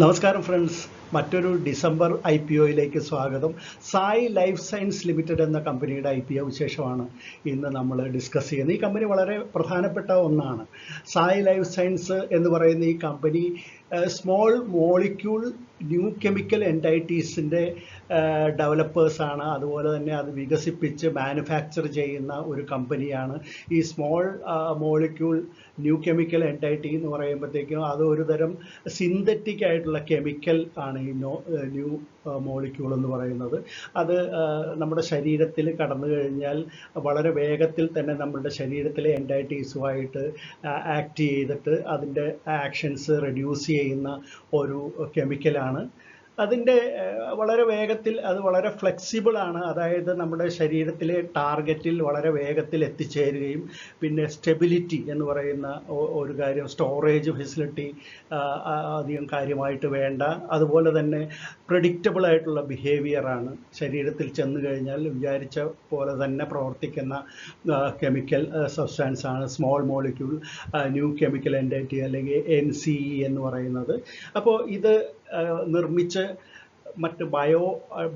നമസ്കാരം ഫ്രണ്ട്സ്, മറ്റൊരു ഡിസംബർ IPOയിലേക്ക് സ്വാഗതം. സായി ലൈഫ് സയൻസ് ലിമിറ്റഡ് എന്ന കമ്പനിയുടെ IPO വിശേഷമാണ് ഇന്ന് നമ്മൾ ഡിസ്കസ് ചെയ്യുന്നത്. ഈ കമ്പനി വളരെ പ്രധാനപ്പെട്ട ഒന്നാണ്. സായി ലൈഫ് സയൻസ് എന്ന് പറയുന്ന ഈ company small molecule new chemical എൻറ്റൈറ്റീസിൻ്റെ ഡെവലപ്പേഴ്സാണ്. അതുപോലെ തന്നെ അത് വികസിപ്പിച്ച് മാനുഫാക്ചർ ചെയ്യുന്ന ഒരു കമ്പനിയാണ്. ഈ small molecule new chemical entity എന്ന് പറയുമ്പോഴത്തേക്കും അത് ഒരു തരം സിന്തറ്റിക് ആയിട്ടുള്ള കെമിക്കൽ ആണ് ഈ ന്യൂ മോളിക്യൂൾ എന്ന് പറയുന്നത്. അത് നമ്മുടെ ശരീരത്തിൽ കടന്നു കഴിഞ്ഞാൽ വളരെ വേഗത്തിൽ തന്നെ നമ്മളുടെ ശരീരത്തിലെ എൻറ്റൈറ്റീസുമായിട്ട് ആക്ട് ചെയ്തിട്ട് അതിൻ്റെ ആക്ഷൻസ് റെഡ്യൂസ് ചെയ്യുന്ന ഒരു കെമിക്കലാണ്. അതിൻ്റെ വളരെ വേഗത്തിൽ അത് വളരെ ഫ്ലെക്സിബിളാണ്. അതായത് നമ്മുടെ ശരീരത്തിലെ ടാർഗറ്റിൽ വളരെ വേഗത്തിൽ എത്തിച്ചേരുകയും പിന്നെ സ്റ്റെബിലിറ്റി എന്ന് പറയുന്ന ഒരു കാര്യം, സ്റ്റോറേജ് ഫെസിലിറ്റി അധികം കാര്യമായിട്ട് വേണ്ട. അതുപോലെ തന്നെ പ്രെഡിക്റ്റബിൾ ആയിട്ടുള്ള ബിഹേവിയറാണ്. ശരീരത്തിൽ ചെന്ന് കഴിഞ്ഞാൽ വിചാരിച്ച പോലെ തന്നെ പ്രവർത്തിക്കുന്ന കെമിക്കൽ സബ്സ്റ്റാൻസ് ആണ് സ്മോൾ മോളിക്യൂൾ ന്യൂ കെമിക്കൽ എൻറ്റൈറ്റി അല്ലെങ്കിൽ NCE എന്ന് പറയുന്നത്. അപ്പോൾ ഇത് നിർമ്മിച്ച് മറ്റ്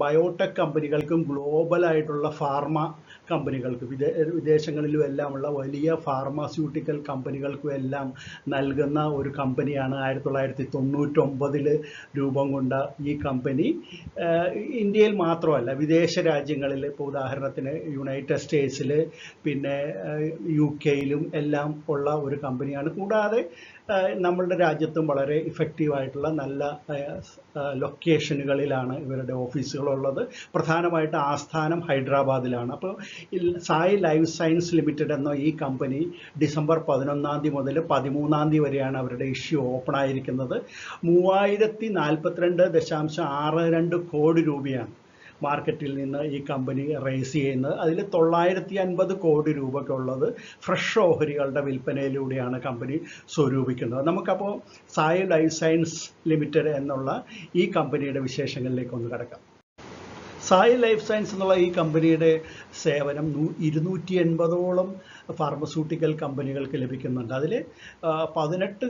ബയോടെക് കമ്പനികൾക്കും ഗ്ലോബലായിട്ടുള്ള ഫാർമ കമ്പനികൾക്കും വിദേശങ്ങളിലും എല്ലാമുള്ള വലിയ ഫാർമാസ്യൂട്ടിക്കൽ കമ്പനികൾക്കും എല്ലാം നൽകുന്ന ഒരു കമ്പനിയാണ്. 1999 രൂപം കൊണ്ട ഈ കമ്പനി ഇന്ത്യയിൽ മാത്രമല്ല വിദേശ രാജ്യങ്ങളിൽ, ഇപ്പോൾ ഉദാഹരണത്തിന് യുണൈറ്റഡ് സ്റ്റേറ്റ്സിൽ പിന്നെ UK-യിലും എല്ലാം ഉള്ള ഒരു കമ്പനിയാണ്. കൂടാതെ നമ്മളുടെ രാജ്യത്തും വളരെ ഇഫക്റ്റീവായിട്ടുള്ള നല്ല ലൊക്കേഷനുകളിലാണ് ഇവരുടെ ഓഫീസുകളുള്ളത്. പ്രധാനമായിട്ട് ആസ്ഥാനം ഹൈദരാബാദിലാണ്. അപ്പോൾ സായി ലൈഫ് സയൻസ് ലിമിറ്റഡ് എന്ന ഈ കമ്പനി ഡിസംബർ 11 മുതൽ 13 വരെയാണ് അവരുടെ ഇഷ്യൂ ഓപ്പൺ ആയിരിക്കുന്നത്. 3042.62 കോടി രൂപയാണ് മാർക്കറ്റിൽ നിന്ന് ഈ കമ്പനി റേസ് ചെയ്യുന്നത്. അതിൽ 950 കോടി രൂപയ്ക്കുള്ളത് ഫ്രഷ് ഓഹരികളുടെ വിൽപ്പനയിലൂടെയാണ് കമ്പനി സ്വരൂപിക്കുന്നത്. നമുക്കപ്പോൾ സായി ലൈഫ് സയൻസ് ലിമിറ്റഡ് എന്നുള്ള ഈ കമ്പനിയുടെ വിശേഷങ്ങളിലേക്ക് ഒന്ന് കിടക്കാം. സായി ലൈഫ് സയൻസ് എന്നുള്ള ഈ കമ്പനിയുടെ സേവനം 280ഓളം ഫാർമസ്യൂട്ടിക്കൽ കമ്പനികൾക്ക് ലഭിക്കുന്നുണ്ട്. അതിൽ 18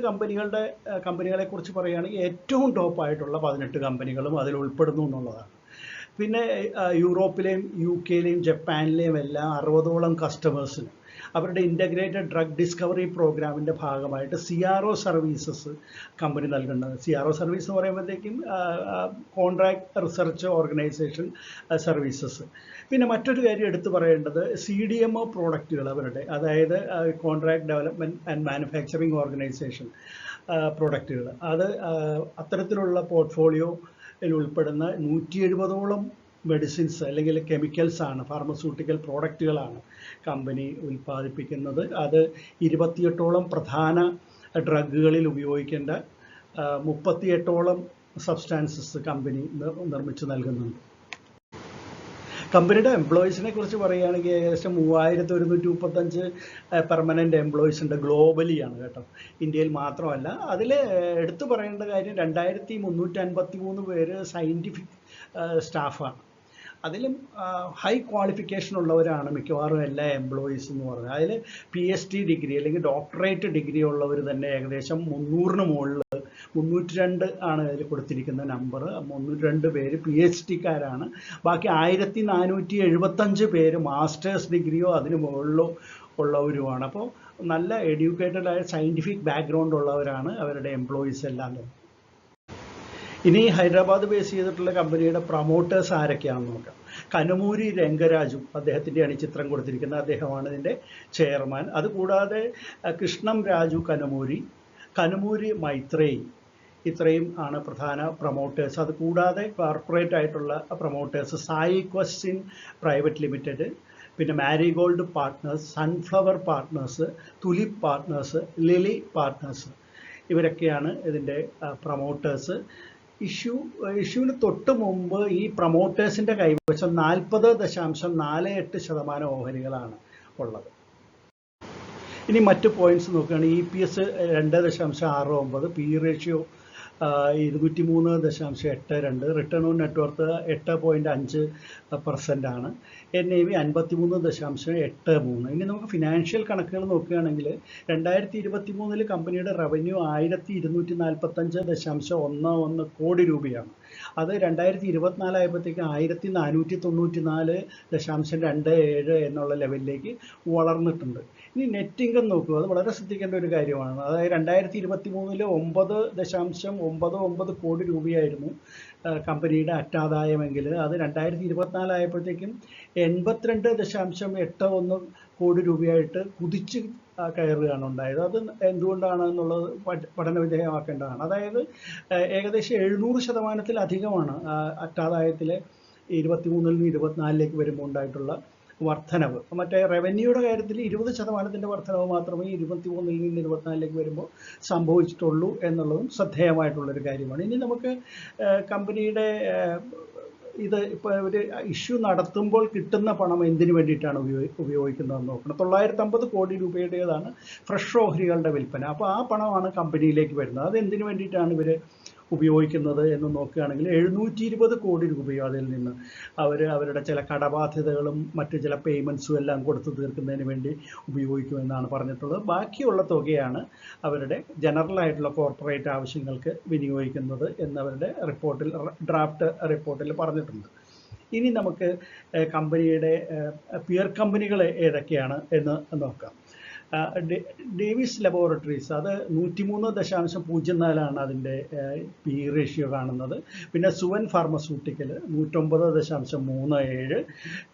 കമ്പനികളെക്കുറിച്ച് പറയുകയാണെങ്കിൽ ഏറ്റവും ടോപ്പായിട്ടുള്ള 18 കമ്പനികളും അതിൽ ഉൾപ്പെടുന്നു എന്നുള്ളതാണ്. പിന്നെ യൂറോപ്പിലെയും UK-യിലെയും ജപ്പാനിലെയും എല്ലാം 60ഓളം കസ്റ്റമേഴ്സിന് അവരുടെ ഇൻ്റഗ്രേറ്റഡ് ഡ്രഗ് ഡിസ്കവറി പ്രോഗ്രാമിൻ്റെ ഭാഗമായിട്ട് CRO സർവീസസ് കമ്പനി നൽകുന്നത്. CRO സർവീസ് എന്ന് പറയുമ്പോഴത്തേക്കും കോൺട്രാക്ട് റിസർച്ച് ഓർഗനൈസേഷൻ സർവീസസ്. പിന്നെ മറ്റൊരു കാര്യം എടുത്തു പറയേണ്ടത് CDMO പ്രോഡക്റ്റുകൾ അവരുടെ, അതായത് contract development and manufacturing organisation പ്രോഡക്റ്റുകൾ, അത് അത്തരത്തിലുള്ള പോർട്ട്ഫോളിയോ ഉൾപ്പെടുന്ന 170ഓളം മെഡിസിൻസ് അല്ലെങ്കിൽ കെമിക്കൽസാണ്, ഫാർമസ്യൂട്ടിക്കൽ പ്രോഡക്റ്റുകളാണ് കമ്പനി ഉൽപ്പാദിപ്പിക്കുന്നത്. അത് 28ഓളം പ്രധാന ഡ്രഗുകളിൽ ഉപയോഗിക്കേണ്ട 38ഓളം സബ്സ്റ്റാൻസസ് കമ്പനി നിർമ്മിച്ച് നൽകുന്നുണ്ട്. കമ്പനിയുടെ എംപ്ലോയീസിനെ കുറിച്ച് പറയുകയാണെങ്കിൽ ഏകദേശം 3135 പെർമനൻ്റ് എംപ്ലോയീസ് ഉണ്ട്. ഗ്ലോബലിയാണ് കേട്ടോ, ഇന്ത്യയിൽ മാത്രമല്ല. അതിൽ എടുത്തു പറയേണ്ട കാര്യം 2353 പേര് സയൻറ്റിഫിക് സ്റ്റാഫാണ്. അതിലും ഹൈ ക്വാളിഫിക്കേഷൻ ഉള്ളവരാണ് മിക്കവാറും എല്ലാ എംപ്ലോയീസ് എന്ന് പറഞ്ഞാൽ. അതിൽ PhD ഡിഗ്രി അല്ലെങ്കിൽ ഡോക്ടറേറ്റ് ഡിഗ്രി ഉള്ളവർ തന്നെ ഏകദേശം 300 മുകളിൽ, 302 ആണ് അതിൽ കൊടുത്തിരിക്കുന്ന നമ്പർ. 302 പേര് PhD-കാരാണ്. ബാക്കി 1475 പേര് മാസ്റ്റേഴ്സ് ഡിഗ്രിയോ അതിന് മുകളിലോ ഉള്ളവരുമാണ്. അപ്പോൾ നല്ല എഡ്യൂക്കേറ്റഡ് ആയ സയൻറ്റിഫിക് ബാക്ക്ഗ്രൗണ്ട് ഉള്ളവരാണ് അവരുടെ എംപ്ലോയീസ് എല്ലാം. ഇനി ഹൈദരാബാദ് ബേസ് ചെയ്തിട്ടുള്ള കമ്പനിയുടെ പ്രൊമോട്ടേഴ്സ് ആരൊക്കെയാണെന്ന് നോക്കാം. കനുമൂരി രംഗരാജു, അദ്ദേഹത്തിൻ്റെയാണ് ഈ ചിത്രം കൊടുത്തിരിക്കുന്നത്. അദ്ദേഹമാണ് ഇതിൻ്റെ ചെയർമാൻ. അതുകൂടാതെ കൃഷ്ണം രാജു കനുമൂരി മൈത്രേയി, ഇത്രയും ആണ് പ്രധാന പ്രൊമോട്ടേഴ്സ്. അതുകൂടാതെ കോർപ്പറേറ്റ് ആയിട്ടുള്ള promoters Sai Questin private limited, പിന്നെ Marigold Partners, Sunflower Partners, Tulip Partners, Lily Partners, ഇവരൊക്കെയാണ് ഇതിൻ്റെ പ്രൊമോട്ടേഴ്സ്. ഇഷ്യൂവിന് തൊട്ട് മുമ്പ് ഈ പ്രൊമോട്ടേഴ്സിൻ്റെ കൈവശം 40.48% ഓഹരികളാണ് ഉള്ളത്. ഇനി മറ്റ് പോയിന്റ്സ് നോക്കുകയാണെങ്കിൽ EPS 2.69, PE ratio 203.82, return on net worth 8.5% ആണ്. NAV 53.83. ഇനി നമുക്ക് ഫിനാൻഷ്യൽ കണക്കുകൾ നോക്കുകയാണെങ്കിൽ 2023 കമ്പനിയുടെ റവന്യൂ 1245.11 കോടി രൂപയാണ്. അത് 2024 ആയപ്പോഴത്തേക്ക് 1494.27 എന്നുള്ള ലെവലിലേക്ക് വളർന്നിട്ടുണ്ട്. ഇനി നെറ്റ് ഇൻകം നോക്കുക, അത് വളരെ ശ്രദ്ധിക്കേണ്ട ഒരു കാര്യമാണ്. അതായത് 2023 9.99 കോടി രൂപയായിരുന്നു കമ്പനിയുടെ അറ്റാദായമെങ്കിൽ അത് 2024 ആയപ്പോഴത്തേക്കും 82.81 കോടി രൂപയായിട്ട് കുതിച്ച് കയറുകയാണ് ഉണ്ടായത്. അത് എന്തുകൊണ്ടാണ് എന്നുള്ളത് പഠന വിധേയമാക്കേണ്ടതാണ്. അതായത് ഏകദേശം 700% അറ്റാദായത്തിലെ 23 നിന്ന് 24 വരുമ്പോൾ ഉണ്ടായിട്ടുള്ള വർധനവ്. മറ്റേ റവന്യൂയുടെ കാര്യത്തിൽ 20% വർധനവ് മാത്രമേ 23 നിന്ന് 24 വരുമ്പോൾ സംഭവിച്ചിട്ടുള്ളൂ എന്നുള്ളതും ശ്രദ്ധേയമായിട്ടുള്ളൊരു കാര്യമാണ്. ഇനി നമുക്ക് കമ്പനിയുടെ ഇത് ഇപ്പോൾ ഒരു ഇഷ്യൂ നടത്തുമ്പോൾ കിട്ടുന്ന പണം എന്തിനു വേണ്ടിയിട്ടാണ് ഉപയോഗിക്കുന്നതെന്ന് നോക്കണം. 950 കോടി രൂപയുടേതാണ് ഫ്രഷ് ഓഹരികളുടെ വിൽപ്പന. അപ്പോൾ ആ പണമാണ് കമ്പനിയിലേക്ക് വരുന്നത്. അത് എന്തിനു വേണ്ടിയിട്ടാണ് ഇവർ ഉപയോഗിക്കുന്നത് എന്ന് നോക്കുകയാണെങ്കിൽ 720 കോടി രൂപയോ അതിൽ നിന്ന് അവരുടെ ചില കടബാധ്യതകളും മറ്റ് ചില പേയ്മെൻറ്റ്സും എല്ലാം കൊടുത്തു തീർക്കുന്നതിന് വേണ്ടി ഉപയോഗിക്കുമെന്നാണ് പറഞ്ഞിട്ടുള്ളത്. ബാക്കിയുള്ള തുകയാണ് അവരുടെ ജനറലായിട്ടുള്ള കോർപ്പറേറ്റ് ആവശ്യങ്ങൾക്ക് വിനിയോഗിക്കുന്നത് എന്നവരുടെ റിപ്പോർട്ടിൽ, ഡ്രാഫ്റ്റ് റിപ്പോർട്ടിൽ പറഞ്ഞിട്ടുണ്ട്. ഇനി നമുക്ക് കമ്പനിയുടെ പിയർ കമ്പനികൾ ഏതൊക്കെയാണ് എന്ന് നോക്കാം. ഡേവിസ് ലബോറട്ടറീസ്, അത് 103.04 അതിൻ്റെ പി റേഷ്യോ കാണുന്നത്. പിന്നെ സുവൻ ഫാർമസ്യൂട്ടിക്കൽ 109.37.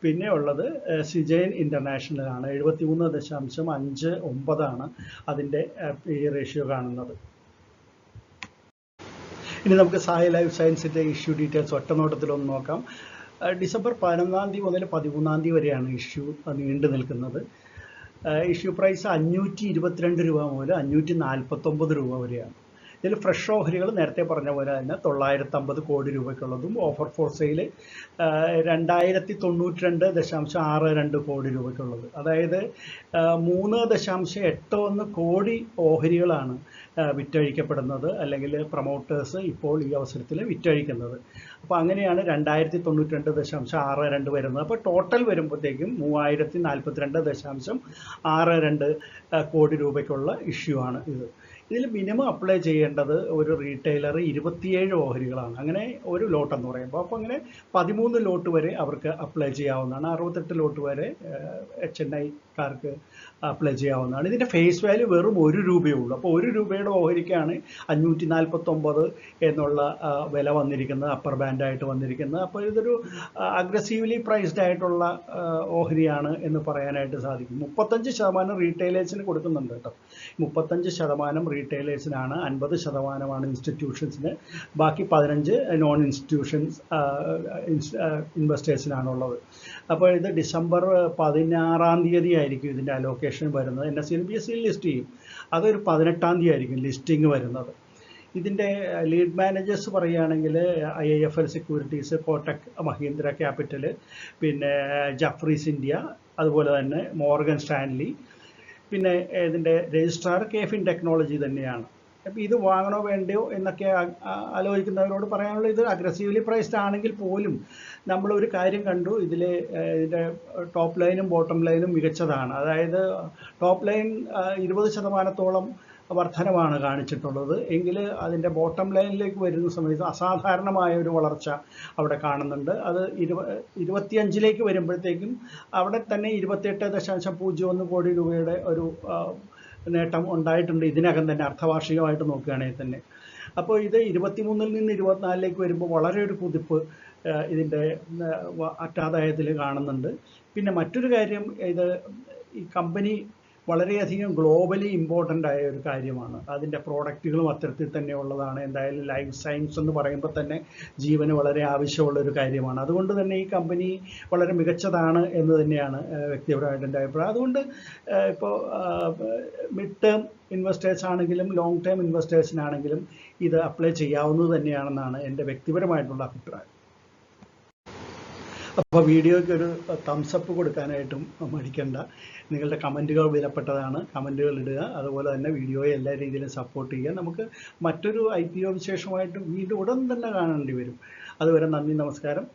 പിന്നെ ഉള്ളത് സിജൈൻ ഇൻ്റർനാഷണൽ ആണ്, 73.59 അതിൻ്റെ പി റേഷ്യോ കാണുന്നത്. ഇനി നമുക്ക് സായി ലൈഫ് സയൻസിൻ്റെ ഇഷ്യൂ ഡീറ്റെയിൽസ് ഒറ്റനോട്ടത്തിലൊന്ന് നോക്കാം. ഡിസംബർ 11 മുതൽ 13 വരെയാണ് ഇഷ്യൂ നീണ്ടു നിൽക്കുന്നത്. ഇഷ്യൂ പ്രൈസ് 522 രൂപ മുതൽ 549 രൂപ വരെയാണ്. ഇതിൽ ഫ്രഷ് ഓഹരികൾ നേരത്തെ പറഞ്ഞ പോലെ തന്നെ 950 കോടി രൂപയ്ക്കുള്ളതും ഓഫർ ഫോർ സെയിൽ 2092.62 കോടി രൂപയ്ക്കുള്ളത്. അതായത് 3.81 കോടി ഓഹരികളാണ് വിറ്റഴിക്കപ്പെടുന്നത്, അല്ലെങ്കിൽ പ്രൊമോട്ടേഴ്സ് ഇപ്പോൾ ഈ അവസരത്തിൽ വിറ്റഴിക്കുന്നത്. അപ്പോൾ അങ്ങനെയാണ് 2092.62 വരുന്നത്. അപ്പോൾ ടോട്ടൽ വരുമ്പോഴത്തേക്കും 3042.62 കോടി രൂപയ്ക്കുള്ള ഇഷ്യൂ ആണ് ഇത്. ഇതിൽ മിനിമം അപ്ലൈ ചെയ്യേണ്ടത് ഒരു റീറ്റെയിലർ 27 ഓഹരികളാണ്. അങ്ങനെ ഒരു ലോട്ട് എന്ന് പറയുമ്പോൾ അപ്പോൾ അങ്ങനെ 13 ലോട്ട് വരെ അവർക്ക് അപ്ലൈ ചെയ്യാവുന്നതാണ്. 68 ലോട്ട് വരെ HNI-കാർക്ക് അപ്ലൈ ചെയ്യാവുന്നതാണ്. ഇതിൻ്റെ ഫേസ് വാല്യൂ വെറും 1 രൂപയേ ഉള്ളൂ. അപ്പോൾ 1 രൂപയുടെ ഓഹരിക്കാണ് 549 എന്നുള്ള വില വന്നിരിക്കുന്നത്, അപ്പർ ബാൻഡായിട്ട് വന്നിരിക്കുന്നത്. അപ്പോൾ ഇതൊരു അഗ്രസീവ്ലി പ്രൈസ്ഡ് ആയിട്ടുള്ള ഓഹരിയാണ് എന്ന് പറയാനായിട്ട് സാധിക്കും. 35% റീറ്റെയിലേഴ്സിന് കൊടുക്കുന്നുണ്ട് കേട്ടോ. 35% റീറ്റെയിലേഴ്സിനാണ്, 50% ഇൻസ്റ്റിറ്റ്യൂഷൻസിന്, ബാക്കി 15 നോൺ ഇൻസ്റ്റിറ്റ്യൂഷൻസ് ഇൻവെസ്റ്റേഴ്സിനാണുള്ളത്. അപ്പോൾ ഇത് ഡിസംബർ 16 ആയിരിക്കും ഇതിൻ്റെ അലോക്കേഷൻ വരുന്നത്. NSE BSE ലിസ്റ്റ് ചെയ്യും. അതൊരു 18 ആയിരിക്കും ലിസ്റ്റിംഗ് വരുന്നത്. ഇതിൻ്റെ ലീഡ് മാനേജേഴ്സ് പറയുകയാണെങ്കിൽ IIFL securities, Kotak Mahindra capital, പിന്നെ ജഫ്രീസ് ഇന്ത്യ, അതുപോലെ തന്നെ മോർഗൻ സ്റ്റാൻലി, പിന്നെ ഇതിൻ്റെ രജിസ്ട്രാർ KFin ടെക്നോളജി തന്നെയാണ്. അപ്പോൾ ഇത് വാങ്ങണോ വേണ്ടയോ എന്നൊക്കെ ആലോചിക്കുന്നവരോട് പറയാനുള്ള, ഇത് അഗ്രസീവ്ലി പ്രൈസ്ഡ് ആണെങ്കിൽ പോലും നമ്മളൊരു കാര്യം കണ്ടു, ഇതിൻ്റെ ടോപ്പ് ലൈനും ബോട്ടം ലൈനും മികച്ചതാണ്. അതായത് ടോപ്പ് ലൈൻ 20%-ഓളം വർധനമാണ് കാണിച്ചിട്ടുള്ളത്. എങ്കിൽ അതിൻ്റെ ബോട്ടം ലൈനിലേക്ക് വരുന്ന സമയത്ത് അസാധാരണമായ ഒരു വളർച്ച അവിടെ കാണുന്നുണ്ട്. അത് 25 വരുമ്പോഴത്തേക്കും അവിടെ തന്നെ 28.01 കോടി രൂപയുടെ ഒരു നേട്ടം ഉണ്ടായിട്ടുണ്ട് ഇതിനകം തന്നെ, അർദ്ധവാർഷികമായിട്ട് നോക്കുകയാണെങ്കിൽ തന്നെ. അപ്പോൾ ഇത് 23 നിന്ന് 24 വരുമ്പോൾ വളരെ ഒരു കുതിപ്പ് ഇതിൻ്റെ അറ്റാദായത്തിൽ കാണുന്നുണ്ട്. പിന്നെ മറ്റൊരു കാര്യം, ഈ കമ്പനി വളരെയധികം ഗ്ലോബലി ഇമ്പോർട്ടൻ്റ് ആയ ഒരു കാര്യമാണ്. അതിൻ്റെ പ്രോഡക്റ്റുകളും അത്തരത്തിൽ തന്നെ ഉള്ളതാണ്. എന്തായാലും ലൈഫ് സയൻസ് എന്ന് പറയുമ്പോൾ തന്നെ ജീവന് വളരെ ആവശ്യമുള്ളൊരു കാര്യമാണ്. അതുകൊണ്ട് തന്നെ ഈ കമ്പനി വളരെ മികച്ചതാണ് എന്ന് തന്നെയാണ് വ്യക്തിപരമായിട്ട് എൻ്റെ അഭിപ്രായം. അതുകൊണ്ട് ഇപ്പോൾ മിഡ് ടേം ഇൻവെസ്റ്റേഴ്സ് ആണെങ്കിലും ലോങ് ടേം ഇൻവെസ്റ്റേഴ്സിനാണെങ്കിലും ഇത് അപ്ലൈ ചെയ്യാവുന്നത് തന്നെയാണെന്നാണ് എൻ്റെ വ്യക്തിപരമായിട്ടുള്ള അഭിപ്രായം. അപ്പോൾ വീഡിയോയ്ക്ക് ഒരു തംസപ്പ് കൊടുക്കാനായിട്ടും മടിക്കണ്ട. നിങ്ങളുടെ കമൻറ്റുകൾ വിലപ്പെട്ടതാണ്. കമൻറ്റുകൾ ഇടുക. അതുപോലെ തന്നെ വീഡിയോയെ എല്ലാ രീതിയിലും സപ്പോർട്ട് ചെയ്യുക. നമുക്ക് മറ്റൊരു IPO വിശേഷമായിട്ട് വീണ്ടും ഉടൻ തന്നെ കാണേണ്ടി വരും. അതുവരെ നന്ദി, നമസ്കാരം.